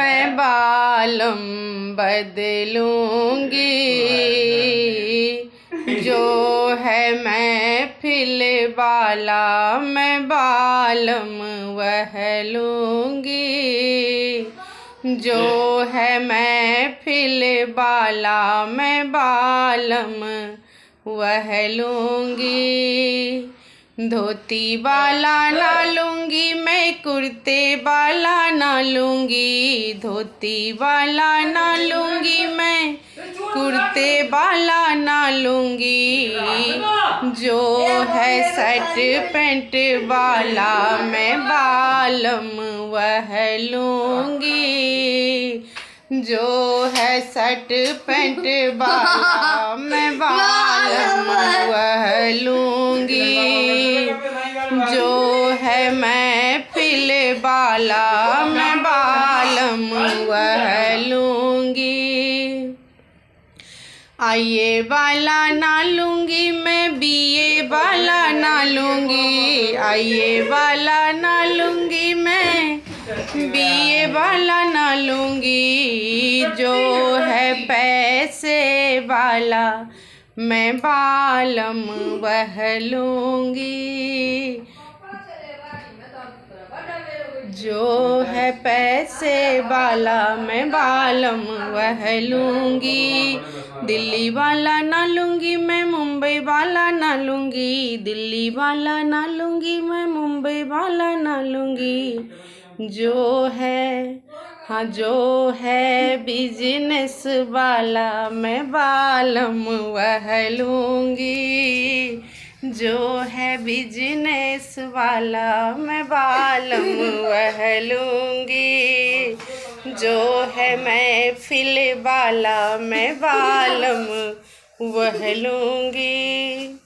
मैं बालम बदलूंगी, जो है महफिल वाला मैं बालम वह लूँगी, जो है महफिल वाला मैं बालम वह लूँगी। धोती वाला ना लूँगी मैं, कुर्ते वाला ना लूँगी, धोती वाला ना लूँगी मैं, कुर्ते वाला ना लूँगी, जो है शर्ट पैंट वाला मैं बालम वह लूँगी, जो है शर्ट पैंट वाला मैं बालम वह लूँगी, जो है महफिल वाला मैं बालम वह लूँगी। आईए वाला ना लूँगी मैं, बीए वाला ना लूँगी, आईए वाला ना लूँगी मैं, बीए वाला ना लूँगी, जो है पैसे वाला मैं बालम वह लूँगी, जो है पैसे वाला मैं बालम वह लूँगी। दिल्ली वाला ना लूँगी मैं, मुंबई वाला ना लूँगी, दिल्ली वाला ना लूँगी मैं, मुंबई वाला ना लूँगी, जो है हाँ जो है बिजनेस वाला मैं बालम वह लूँगी, जो है बिजनेस वाला मैं बालम वह लूँगी, जो है महफिल वाला मैं बालम वह लूँगी।